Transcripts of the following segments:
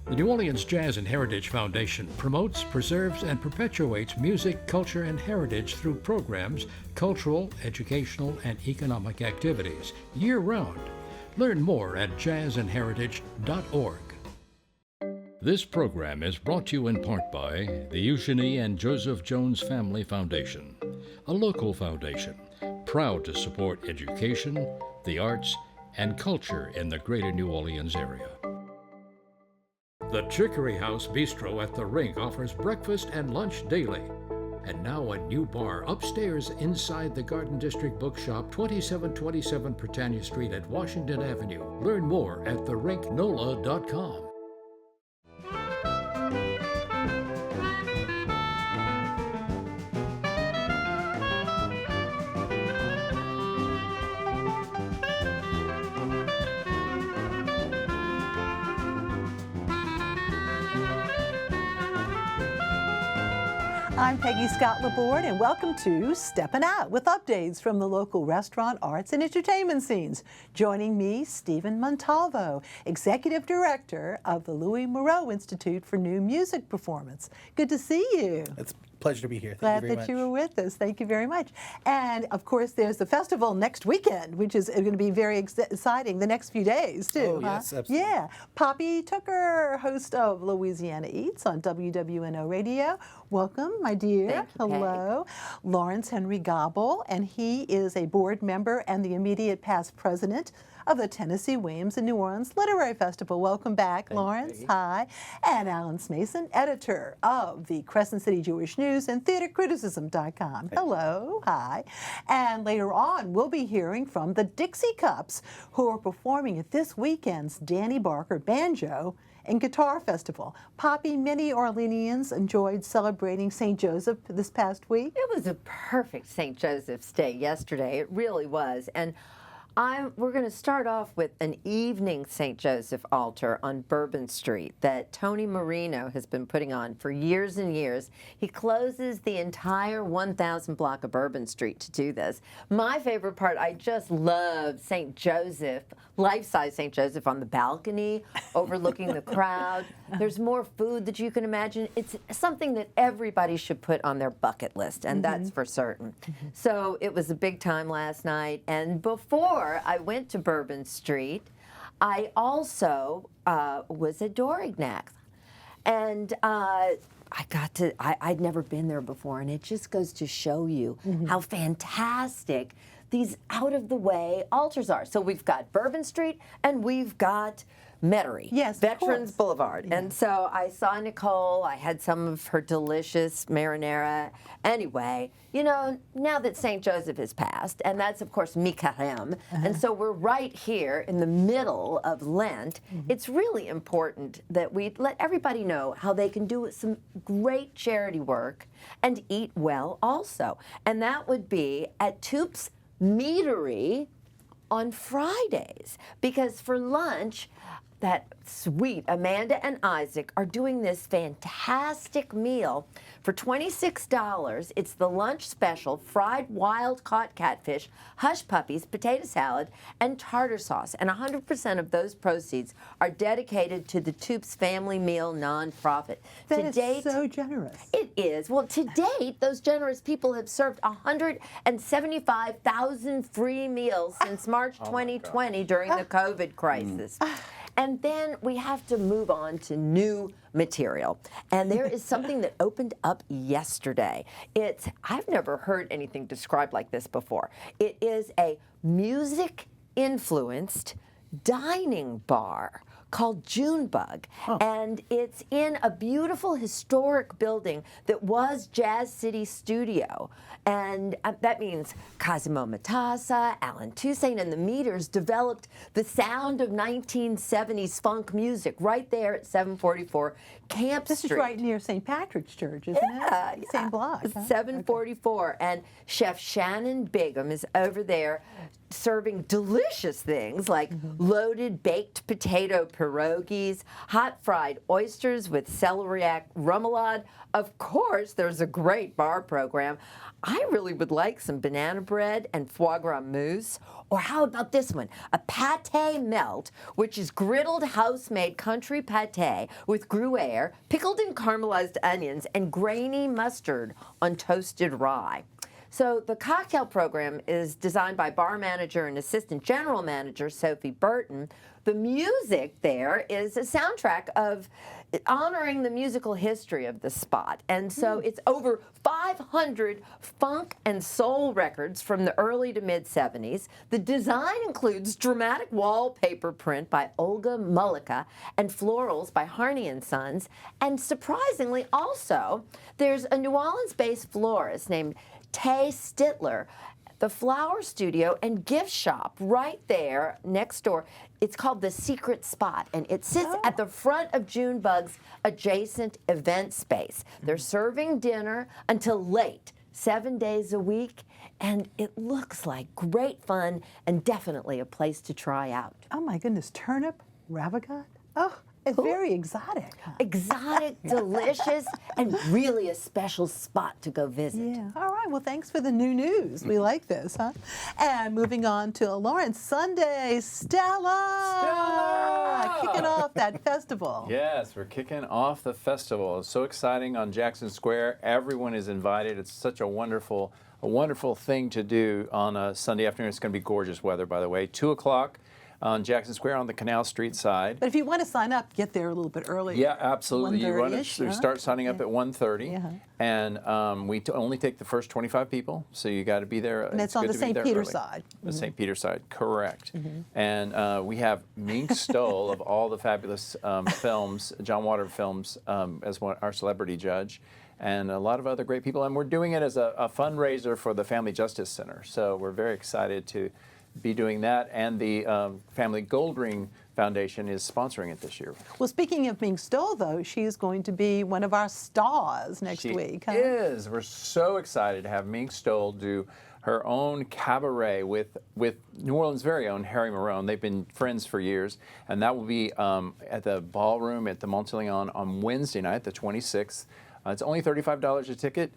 The New Orleans Jazz and Heritage Foundation promotes, preserves, and perpetuates music, culture, and heritage through programs, cultural, educational, and economic activities year-round. Learn more at jazzandheritage.org. This program is brought to you in part by the Eugenie and Joseph Jones Family Foundation, a local foundation proud to support education, the arts, and culture in the greater New Orleans area. The Chicory House Bistro at the Rink offers breakfast and lunch daily. And now a new bar upstairs inside the Garden District Bookshop, 2727 Britannia Street at Washington Avenue. Learn more at therinknola.com. I'm Peggy Scott Laborde, and welcome to Steppin Out with updates from the local restaurant, arts, and entertainment scenes. Joining me, Stephen Montalvo, Executive Director of the Louis Moreau Institute for New Music Performance. Good to see you. It's a pleasure to be here. Glad that you were with us. Thank you very much. And of course, there's the festival next weekend, which is going to be very exciting the next few days, too. Oh, yes, absolutely. Yeah. Poppy Tucker, host of Louisiana Eats on WWNO Radio. Welcome, my dear. Thank you, hello. Lawrence Henry Gobble, and he is a board member and the immediate past president of the Tennessee Williams and New Orleans Literary Festival. Welcome back, Lawrence. Hi. And Alan Smason, editor of the Crescent City Jewish News and TheaterCriticism.com. Hello. Hi. And later on, we'll be hearing from the Dixie Cups, who are performing at this weekend's Danny Barker Banjo and Guitar Festival. Poppy, many Orleanians enjoyed celebrating St. Joseph this past week. It was a perfect St. Joseph's Day yesterday. It really was. And we're going to start off with an evening St. Joseph altar on Bourbon Street that Tony Marino has been putting on for years and years. He closes the entire 1,000 block of Bourbon Street to do this. My favorite part, I just love St. Joseph, life-size St. Joseph on the balcony, overlooking the crowd. There's more food that you can imagine. It's something that everybody should put on their bucket list, and that's for certain. So it was a big time last night, and before I went to Bourbon Street, I also was at Dorignac. And I'd never been there before, and it just goes to show you how fantastic these out-of-the-way altars are. So we've got Bourbon Street, and we've got Metairie, yes, Veterans Boulevard. Yeah. And so I saw Nicole. I had some of her delicious marinara. Anyway, you know, now that St. Joseph has passed, and that's, of course, Mi-Carême, and so we're right here in the middle of Lent, it's really important that we let everybody know how they can do some great charity work and eat well also. And that would be at Toop's Meadery on Fridays, because for lunch, that sweet Amanda and Isaac are doing this fantastic meal for $26. It's the lunch special: fried wild-caught catfish, hush puppies, potato salad, and tartar sauce. And 100% of those proceeds are dedicated to the Toops Family Meal nonprofit. That is so generous. It is. Well, to date, those generous people have served 175,000 free meals since March 2020 during the COVID crisis. And then we have to move on to new material. And there is something that opened up yesterday. I've never heard anything described like this before. It is a music-influenced dining bar called Junebug, and it's in a beautiful historic building that was Jazz City Studio, and that means Cosimo Matassa, Alan Toussaint, and the Meters developed the sound of 1970s funk music right there at 744 Camp Street. This is right near St. Patrick's Church, isn't it? Yeah. Same block. Huh? 744, and Chef Shannon Bigham is over there serving delicious things like loaded baked potato pierogies, hot fried oysters with celeriac remoulade. Of course, there's a great bar program. I really would like some banana bread and foie gras mousse. Or how about this one? A pâté melt, which is griddled house-made country pâté with Gruyere, pickled and caramelized onions, and grainy mustard on toasted rye. So the cocktail program is designed by bar manager and assistant general manager Sophie Burton. The music there is a soundtrack of honoring the musical history of the spot. And so it's over 500 funk and soul records from the early to mid-'70s. The design includes dramatic wallpaper print by Olga Mullica and florals by Harney & Sons. And surprisingly also, there's a New Orleans-based florist named Tay Stitler, the flower studio and gift shop right there next door. It's called The Secret Spot, and it sits at the front of Junebug's adjacent event space. They're serving dinner until late, 7 days a week, and it looks like great fun and definitely a place to try out. Oh my goodness, turnip, ravagate? Oh, it's very exotic. Huh? Exotic, delicious, and really a special spot to go visit. Yeah. All right. Well, thanks for the new news. We like this, huh? And moving on to Lawrence, Sunday, Stella! Kicking off that festival. Yes, we're kicking off the festival. It's so exciting on Jackson Square. Everyone is invited. It's such a wonderful thing to do on a Sunday afternoon. It's going to be gorgeous weather, by the way. 2 o'clock. On Jackson Square on the Canal Street side. But if you want to sign up, get there a little bit early. Yeah, absolutely. You run it. You start signing up at 1:30, and we only take the first 25 people, so you got to be there. And it's on the St. Peter side. The St. Peter side, correct. And we have Mink Stoll of all the fabulous films, John Water films, as our celebrity judge. And a lot of other great people. And we're doing it as a fundraiser for the Family Justice Center. So we're very excited to be doing that, and the Family Gold Ring Foundation is sponsoring it this year. Well, speaking of Mink Stoll, though, she's going to be one of our stars next week. She is. We're so excited to have Mink Stoll do her own cabaret with New Orleans' very own Harry Moreau. They've been friends for years, and that will be at the ballroom at the Montalvo on Wednesday night, the 26th. It's only $35 a ticket.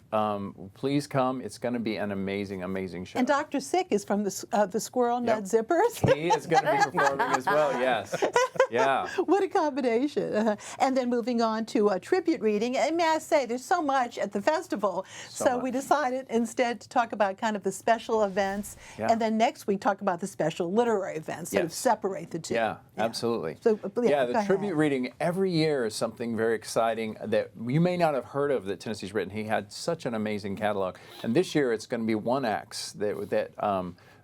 Please come. It's going to be an amazing, amazing show. And Dr. Sick is from the Squirrel Nut Zippers. He is going to be performing as well, yes. Yeah. What a combination. And then moving on to a tribute reading. And may I say, there's so much at the festival. So we decided instead to talk about kind of the special events. Yeah. And then next week talk about the special literary events, sort of separate the two. Yeah, absolutely. So, the tribute reading every year is something very exciting that you may not have heard of that Tennessee's written. He had such an amazing catalog. And this year it's going to be one acts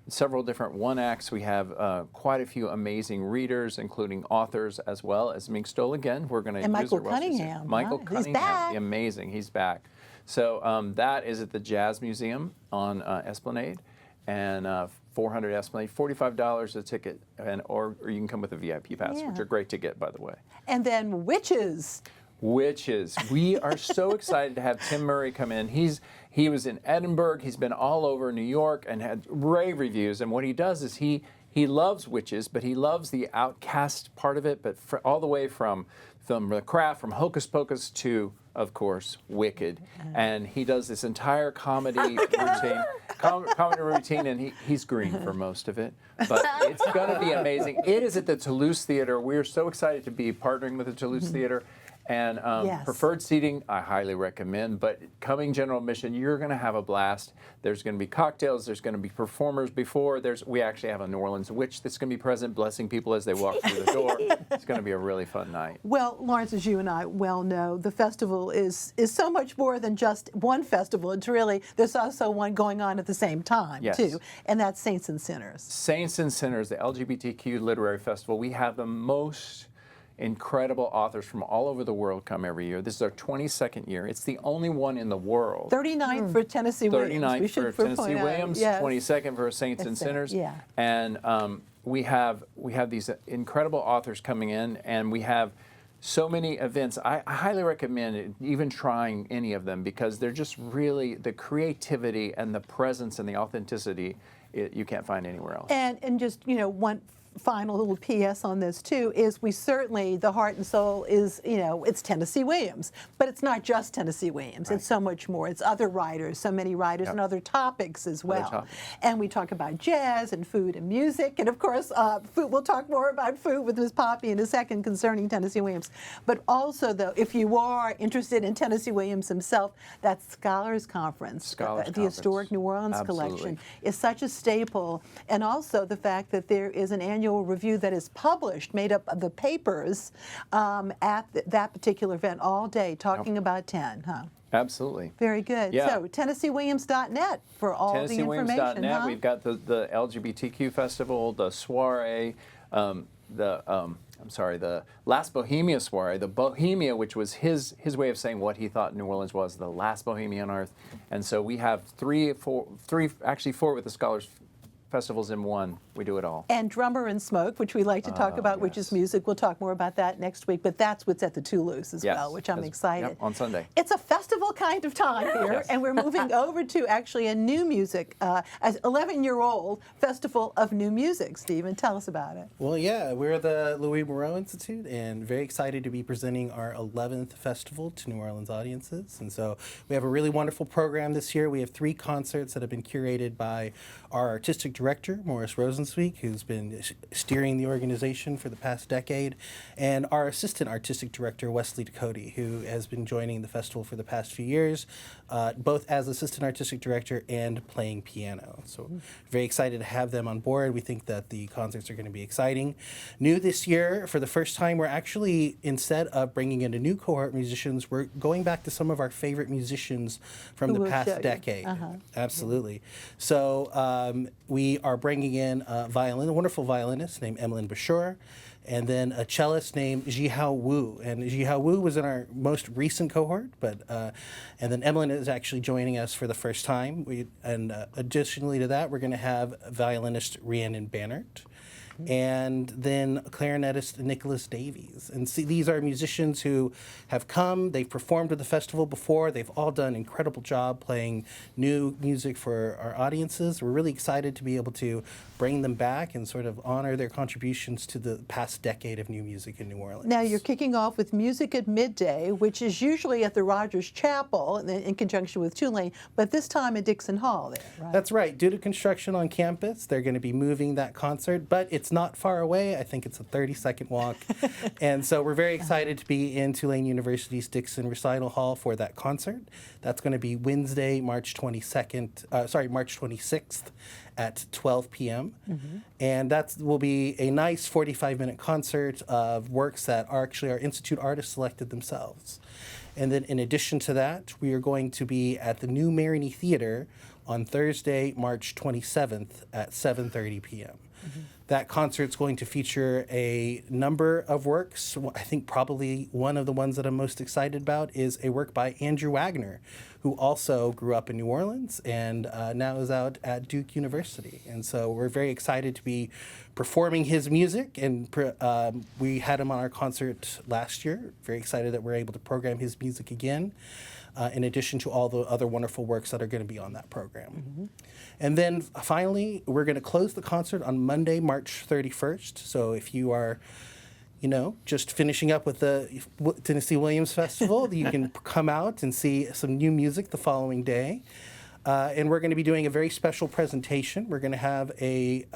several different one acts. We have quite a few amazing readers, including authors as well as Mink Stoll again. We're going to Michael Cunningham. Michael Cunningham, he's back. Amazing. He's back. So that is at the Jazz Museum on Esplanade, and 400 Esplanade, $45 a ticket, or you can come with a VIP pass, which are great to get, by the way. And then Witches. Witches. We are so excited to have Tim Murray come in. He was in Edinburgh. He's been all over New York and had rave reviews. And what he does is he loves witches, but he loves the outcast part of it, but all the way from the craft, from Hocus Pocus to, of course, Wicked. And he does this entire comedy routine, and he's green for most of it. But it's going to be amazing. It is at the Toulouse Theater. We're so excited to be partnering with the Toulouse Theater. And preferred seating, I highly recommend. But coming general admission, you're going to have a blast. There's going to be cocktails. There's going to be performers before. We actually have a New Orleans witch that's going to be present, blessing people as they walk through the door. It's going to be a really fun night. Well, Lawrence, as you and I well know, the festival is so much more than just one festival. It's really, there's also one going on at the same time, too. And that's Saints and Sinners. Saints and Sinners, the LGBTQ Literary Festival. We have the most incredible authors from all over the world come every year. This is our 22nd year. It's the only one in the world. 39th for Tennessee Williams. 39th for Tennessee Williams, 22nd for Saints and Sinners. Yeah. And we have these incredible authors coming in, and we have so many events. I highly recommend even trying any of them, because they're just really, the creativity and the presence and the authenticity you can't find anywhere else. And just, one final little PS on this too is we certainly, the heart and soul is, it's Tennessee Williams, but it's not just Tennessee Williams. Right. It's so much more. It's other writers, so many writers, and other topics as well. And we talk about jazz and food and music, and of course, food. We'll talk more about food with Ms. Poppy in a second concerning Tennessee Williams. But also, though, if you are interested in Tennessee Williams himself, that Scholars Conference, the Historic New Orleans Collection, is such a staple, and also the fact that there is an annual review that is published, made up of the papers at that particular event all day, talking about 10, huh? Absolutely. Very good. Yeah. So TennesseeWilliams.net for all the information. TennesseeWilliams.net. Huh? We've got the LGBTQ festival, the soiree, the Last Bohemia soiree, the Bohemia, which was his way of saying what he thought New Orleans was, the last Bohemia on earth. And so we have four with the Scholars festivals in one. We do it all. And Drummer and Smoke, which we like to talk about, which is music. We'll talk more about that next week, but that's what's at the Toulouse as well, which I'm excited. Yep, on Sunday. It's a festival kind of time here, and we're moving over to actually a new music, as 11-year-old Festival of New Music. Stephen, tell us about it. Well, yeah, we're the Louis Moreau Institute, and very excited to be presenting our 11th festival to New Orleans audiences. And so we have a really wonderful program this year. We have 3 concerts that have been curated by our artistic director, Morris Rosenzweig, who's been steering the organization for the past decade, and our assistant artistic director, Wesley Ducote, who has been joining the festival for the past few years, both as assistant artistic director and playing piano. So very excited to have them on board. We think that the concerts are going to be exciting. New this year, for the first time, we're actually, instead of bringing in a new cohort of musicians, we're going back to some of our favorite musicians from the past decade. Absolutely. So we are bringing in a wonderful violinist named Emmeline Bashir, and then a cellist named Jihao Wu. And Jihao Wu was in our most recent cohort, but and then Emmeline is actually joining us for the first time. Additionally to that, we're going to have violinist Rhiannon Bannert, and then clarinetist Nicholas Davies. And see, these are musicians who have come, they've performed at the festival before, they've all done an incredible job playing new music for our audiences. We're really excited to be able to bring them back and sort of honor their contributions to the past decade of new music in New Orleans. Now you're kicking off with Music at Midday, which is usually at the Rogers Chapel in conjunction with Tulane, but this time at Dixon Hall there, right? That's right. Due to construction on campus, they're going to be moving that concert, but it's not far away. I think it's a 30-second walk. And so we're very excited to be in Tulane University's Dixon Recital Hall for that concert. That's going to be Wednesday, March 26th at 12 p.m. And that will be a nice 45-minute concert of works that are actually our Institute artists selected themselves. And then in addition to that, we are going to be at the New Marigny Theater on Thursday, March 27th at 7:30 p.m. That concert's going to feature a number of works. I think probably one of the ones that I'm most excited about is a work by Andrew Wagner, who also grew up in New Orleans and now is out at Duke University. And so we're very excited to be performing his music, and we had him on our concert last year. Very excited that we're able to program his music again, in addition to all the other wonderful works that are going to be on that program. And then finally, we're going to close the concert on Monday, March 31st. So if you are, just finishing up with the Tennessee Williams Festival, you can come out and see some new music the following day. And we're going to be doing a very special presentation. We're going to have a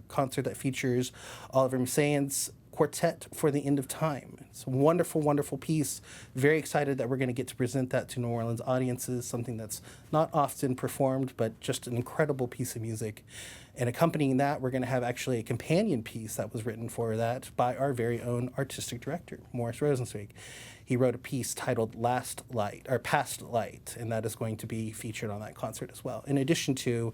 concert that features Oliver Messiaen's Quartet for the End of Time. It's a wonderful, wonderful piece. Very excited that we're going to get to present that to New Orleans audiences, something that's not often performed, but just an incredible piece of music. And accompanying that, we're going to have actually a companion piece that was written for that by our very own artistic director, Morris Rosenzweig. He wrote a piece titled Past Light, and that is going to be featured on that concert as well. In addition to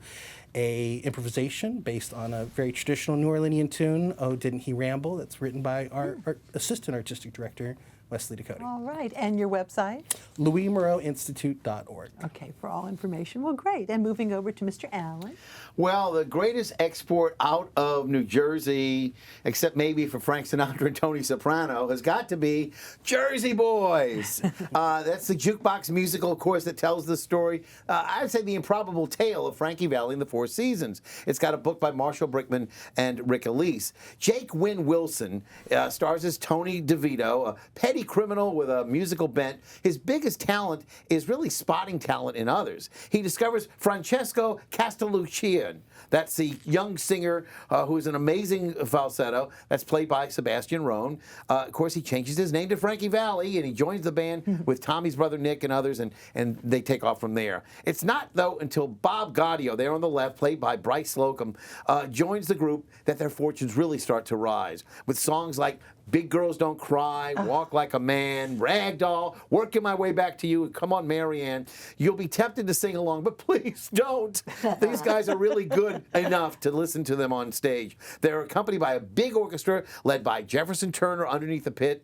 a improvisation based on a very traditional New Orleanian tune, Oh, Didn't He Ramble, that's written by our assistant artistic director, Wesley Dakota. All right. And your website? LouisMoreauInstitute.org. Okay, for all information. Well, great. And moving over to Mr. Allen. Well, the greatest export out of New Jersey, except maybe for Frank Sinatra and Tony Soprano, has got to be Jersey Boys. That's the jukebox musical, of course, that tells the story. I'd say the improbable tale of Frankie Valli and the Four Seasons. It's got a book by Marshall Brickman and Rick Elise. Jake Wynn Wilson stars as Tony DeVito, a petty criminal with a musical bent. His biggest talent is really spotting talent in others. He discovers Francesco Castelluccian. That's the young singer who is an amazing falsetto. That's played by Sebastian Rohn. Of course, he changes his name to Frankie Valli, and he joins the band with Tommy's brother Nick and others, and they take off from there. It's not, though, until Bob Gaudio, there on the left, played by Bryce Slocum, joins the group that their fortunes really start to rise, with songs like Big Girls Don't Cry, Walk Like a Man, Ragdoll, Working My Way Back to You, and Come On Marianne. You'll be tempted to sing along, but please don't. These guys are really good enough to listen to them on stage. They're accompanied by a big orchestra led by Jefferson Turner underneath the pit.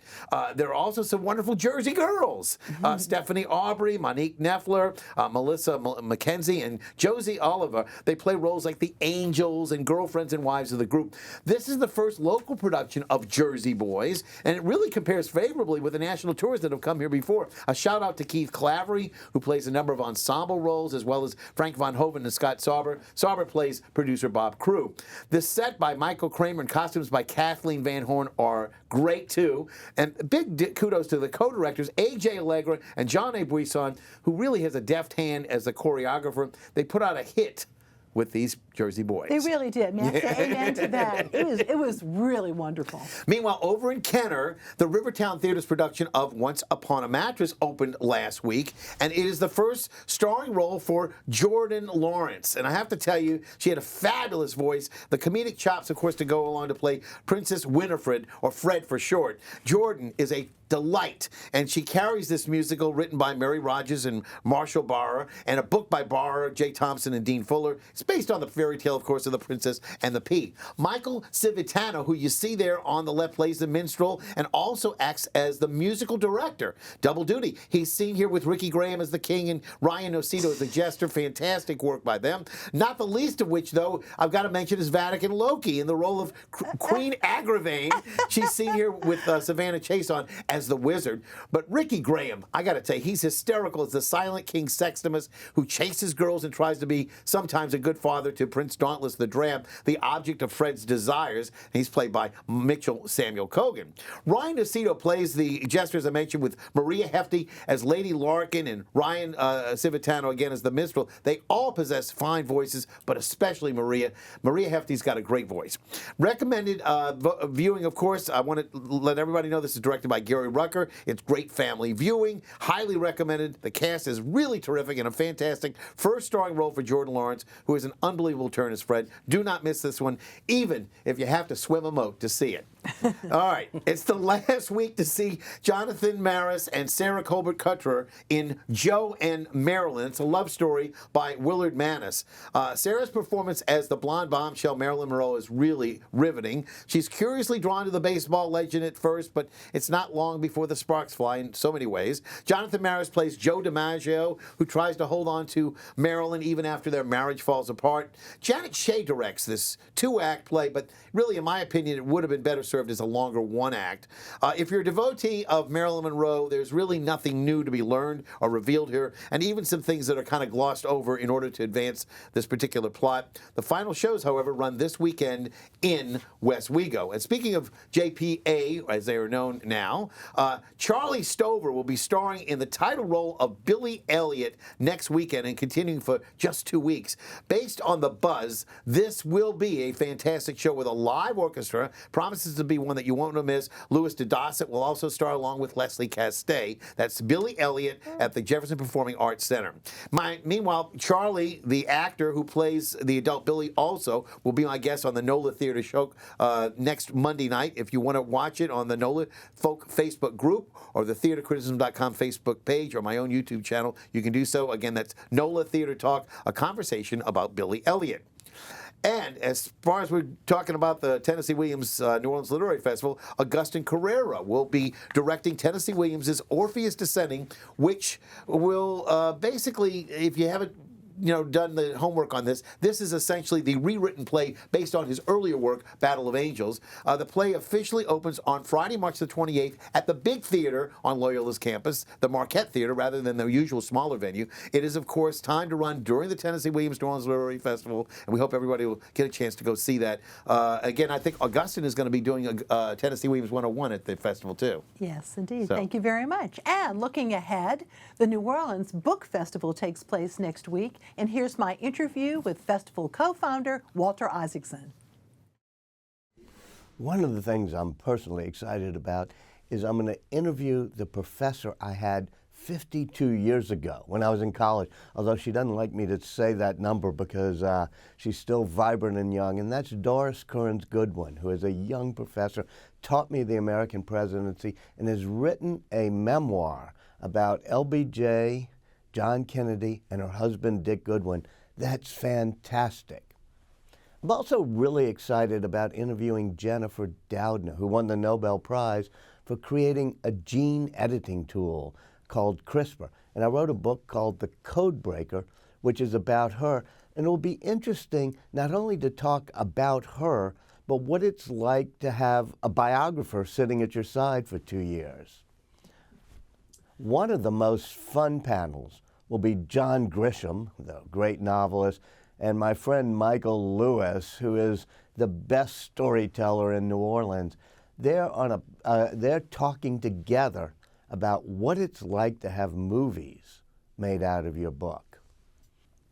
There are also some wonderful Jersey girls. Stephanie Aubrey, Monique Neffler, Melissa McKenzie, and Josie Oliver. They play roles like the angels and girlfriends and wives of the group. This is the first local production of Jersey Boys, and it really compares favorably with the national tours that have come here before. A shout out to Keith Clavery, who plays a number of ensemble roles, as well as Frank Von Hoven and Scott Sauber. Sauber plays producer Bob Crew. The set by Michael Kramer and costumes by Kathleen Van Horn are great too. And big kudos to the co-directors, A.J. Allegra and John A. Buisson, who really has a deft hand as the choreographer. They put out a hit with these Jersey Boys. They really did. May I say amen to that? It was really wonderful. Meanwhile, over in Kenner, the Rivertown Theater's production of Once Upon a Mattress opened last week, and it is the first starring role for Jordan Lawrence. And I have to tell you, she had a fabulous voice, the comedic chops, of course, to go along to play Princess Winifred, or Fred for short. Jordan is a delight, and she carries this musical written by Mary Rogers and Marshall Barra, and a book by Barra, Jay Thompson, and Dean Fuller. It's based on the fairy tale, of course, of the Princess and the Pea. Michael Civitano, who you see there on the left, plays the minstrel and also acts as the musical director. Double duty. He's seen here with Ricky Graham as the king and Ryan Nocito as the jester. Fantastic work by them. Not the least of which, though, I've got to mention is Vatican Loki in the role of Queen Agravain. She's seen here with Savannah Chason as the wizard. But Ricky Graham, I got to tell you, he's hysterical as the silent King Sextimus who chases girls and tries to be sometimes a good father to Prince Dauntless the Drab, the object of Fred's desires. He's played by Mitchell Samuel Cogan. Ryan Nocito plays the jester, as I mentioned, with Maria Hefty as Lady Larkin and Ryan Civitano again as the minstrel. They all possess fine voices, but especially Maria. Maria Hefty's got a great voice. Recommended viewing, of course. I want to let everybody know this is directed by Gary Rucker. It's great family viewing. Highly recommended. The cast is really terrific and a fantastic first starring role for Jordan Lawrence, who is an unbelievable turn as Fred. Do not miss this one, even if you have to swim a moat to see it. All right, it's the last week to see Jonathan Maris and Sarah Colbert Cutrer in Joe and Marilyn. It's a love story by Willard Manis. Sarah's performance as the blonde bombshell Marilyn Monroe is really riveting. She's curiously drawn to the baseball legend at first, but it's not long before the sparks fly in so many ways. Jonathan Maris plays Joe DiMaggio, who tries to hold on to Marilyn even after their marriage falls apart. Janet Shea directs this two-act play, but really, in my opinion, it would have been better served as a longer one-act. If you're a devotee of Marilyn Monroe, there's really nothing new to be learned or revealed here, and even some things that are kind of glossed over in order to advance this particular plot. The final shows, however, run this weekend in West Wego. And speaking of JPA, as they are known now, Charlie Stover will be starring in the title role of Billy Elliot next weekend and continuing for just 2 weeks. Based on the buzz, this will be a fantastic show with a live orchestra. Promises to be one that you won't want to miss. Louis de Dossett will also star along with Leslie Castay. That's Billy Elliot at the Jefferson Performing Arts Center. Meanwhile, Charlie, the actor who plays the adult Billy, also will be my guest on the NOLA Theater show next Monday night. If you want to watch it on the NOLA Folk Facebook group or the theatercriticism.com Facebook page or my own YouTube channel, you can do so. Again, that's NOLA Theater Talk, a conversation about Billy Elliot. And as far as we're talking about the Tennessee Williams New Orleans Literary Festival, Augustin Carrera will be directing Tennessee Williams' Orpheus Descending, which will basically, if you haven't done the homework on this. This is essentially the rewritten play based on his earlier work, Battle of Angels. The play officially opens on Friday, March the 28th at the Big Theater on Loyola's campus, the Marquette Theater, rather than the usual smaller venue. It is, of course, timed to run during the Tennessee Williams New Orleans Literary Festival, and we hope everybody will get a chance to go see that. Again, I think Augustin is going to be doing a Tennessee Williams 101 at the festival, too. Yes, indeed. So. Thank you very much. And looking ahead, the New Orleans Book Festival takes place next week. And here's my interview with festival co-founder Walter Isaacson. One of the things I'm personally excited about is I'm going to interview the professor I had 52 years ago when I was in college, although she doesn't like me to say that number because she's still vibrant and young, and that's Doris Kearns Goodwin, who is a young professor, taught me the American presidency, and has written a memoir about LBJ, John Kennedy, and her husband, Dick Goodwin. That's fantastic. I'm also really excited about interviewing Jennifer Doudna, who won the Nobel Prize for creating a gene editing tool called CRISPR. And I wrote a book called The Code Breaker, which is about her. And it will be interesting not only to talk about her, but what it's like to have a biographer sitting at your side for 2 years. One of the most fun panels will be John Grisham, the great novelist, and my friend Michael Lewis, who is the best storyteller in New Orleans. They're talking together about what it's like to have movies made out of your book.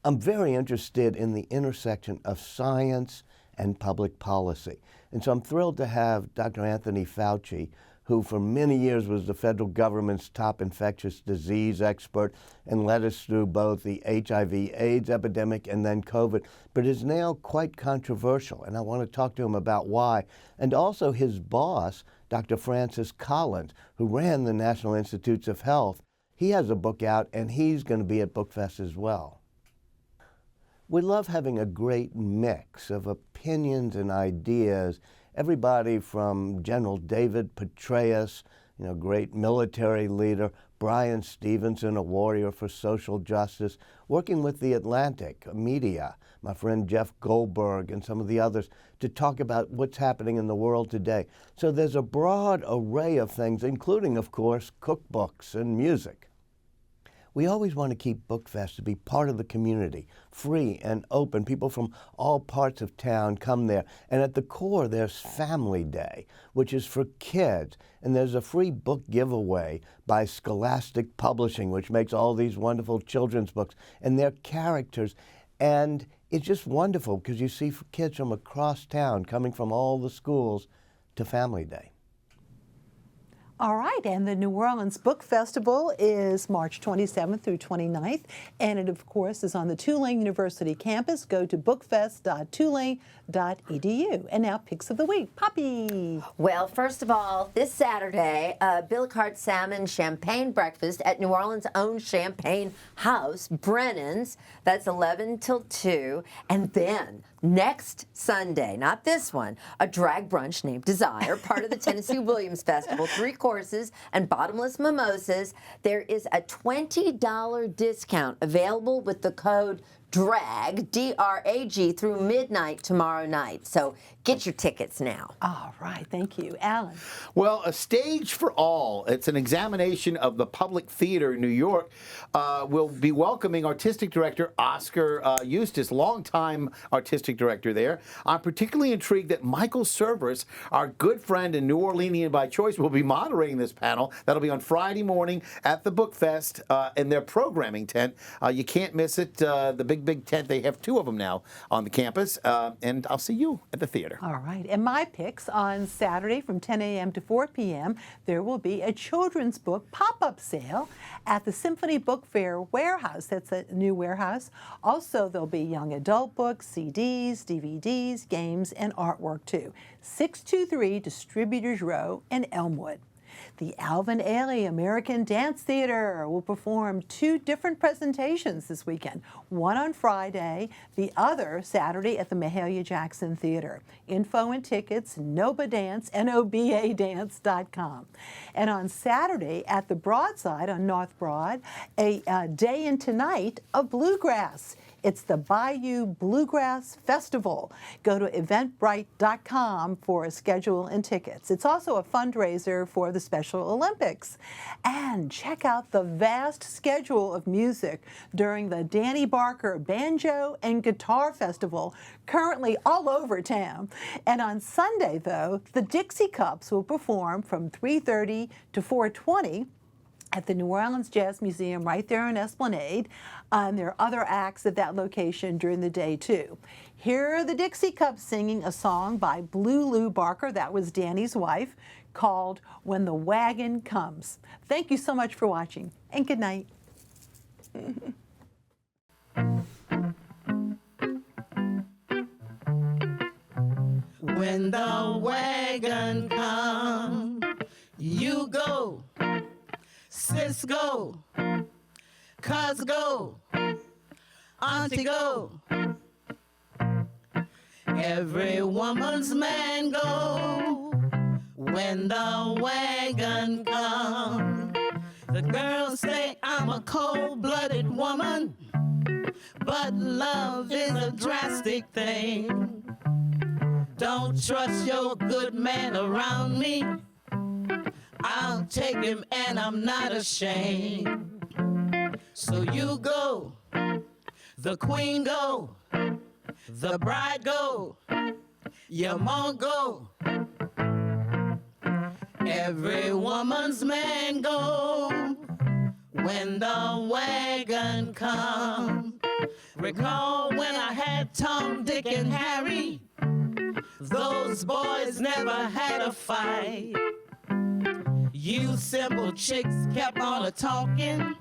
I'm very interested in the intersection of science and public policy. And so I'm thrilled to have Dr. Anthony Fauci, who for many years was the federal government's top infectious disease expert and led us through both the HIV/AIDS epidemic and then COVID, but is now quite controversial. And I want to talk to him about why. And also his boss, Dr. Francis Collins, who ran the National Institutes of Health. He has a book out, and he's going to be at BookFest as well. We love having a great mix of opinions and ideas. Everybody from General David Petraeus, great military leader, Brian Stevenson, a warrior for social justice, working with the Atlantic media, my friend Jeff Goldberg and some of the others, to talk about what's happening in the world today. So there's a broad array of things, including, of course, cookbooks and music. We always want to keep BookFest to be part of the community, free and open. People from all parts of town come there. And at the core, there's Family Day, which is for kids. And there's a free book giveaway by Scholastic Publishing, which makes all these wonderful children's books. And they're characters. And it's just wonderful because you see kids from across town coming from all the schools to Family Day. All right, and the New Orleans Book Festival is March 27th through 29th, and it, of course, is on the Tulane University campus. Go to bookfest.tulane.edu. And now, picks of the week. Poppy. Well, first of all, this Saturday, Billicard Salmon Champagne Breakfast at New Orleans' own Champagne House, Brennan's. That's 11 till 2. And then next Sunday, not this one, a drag brunch named Desire, part of the Tennessee Williams Festival, 3 courses and bottomless mimosas. There is a $20 discount available with the code DRAG, D-R-A-G, through midnight tomorrow night. So get your tickets now. All right, thank you. Alan. Well, A Stage for All. It's an examination of the Public Theater in New York. Will be welcoming artistic director Oscar Eustace, longtime artistic director there. I'm particularly intrigued that Michael Cerverus, our good friend and New Orleanian by choice, will be moderating this panel. That'll be on Friday morning at the Book Fest in their programming tent. You can't miss it. The big tent, they have 2 of them now on the campus. And I'll see you at the theater. All right, and my picks on Saturday from 10 a.m. to 4 p.m., there will be a children's book pop-up sale at the Symphony Book Fair warehouse. That's a new warehouse. Also, there'll be young adult books, CDs, DVDs, games, and artwork too. 623 Distributors Row in Elmwood. The Alvin Ailey American Dance Theater will perform 2 different presentations this weekend, one on Friday, the other Saturday at the Mahalia Jackson Theater. Info and tickets, NOBADance, NOBADance.com. And on Saturday at the Broadside on North Broad, a day into night of bluegrass. It's the Bayou Bluegrass Festival. Go to eventbrite.com for a schedule and tickets. It's also a fundraiser for the Special Olympics. And check out the vast schedule of music during the Danny Barker Banjo and Guitar Festival, currently all over town. And on Sunday, though, the Dixie Cups will perform from 3:30 to 4:20 at the New Orleans Jazz Museum right there on Esplanade. And there are other acts at that location during the day, too. Here are the Dixie Cups singing a song by Blue Lou Barker, that was Danny's wife, called When the Wagon Comes. Thank you so much for watching, and good night. When the wagon comes, you go. Sis go, cuz go, auntie go. Every woman's man go when the wagon comes. The girls say I'm a cold-blooded woman, but love is a drastic thing. Don't trust your good man around me. I'll take him and I'm not ashamed. So you go, the queen go, the bride go, your mom go. Every woman's man go when the wagon comes. Recall when I had Tom, Dick, and Harry. Those boys never had a fight. You simple chicks kept on a-talking,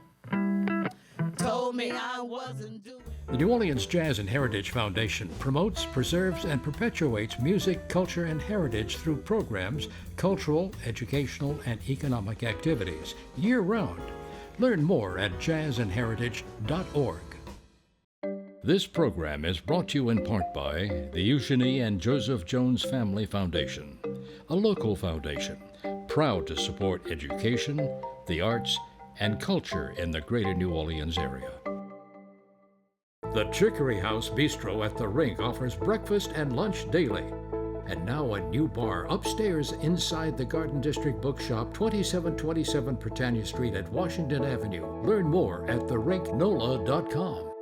told me I wasn't doing. The New Orleans Jazz and Heritage Foundation promotes, preserves, and perpetuates music, culture, and heritage through programs, cultural, educational, and economic activities year-round. Learn more at jazzandheritage.org. This program is brought to you in part by the Eugenie and Joseph Jones Family Foundation, a local foundation proud to support education, the arts, and culture in the greater New Orleans area. The Chicory House Bistro at the Rink offers breakfast and lunch daily. And now a new bar upstairs inside the Garden District Bookshop, 2727 Britannia Street at Washington Avenue. Learn more at therinknola.com.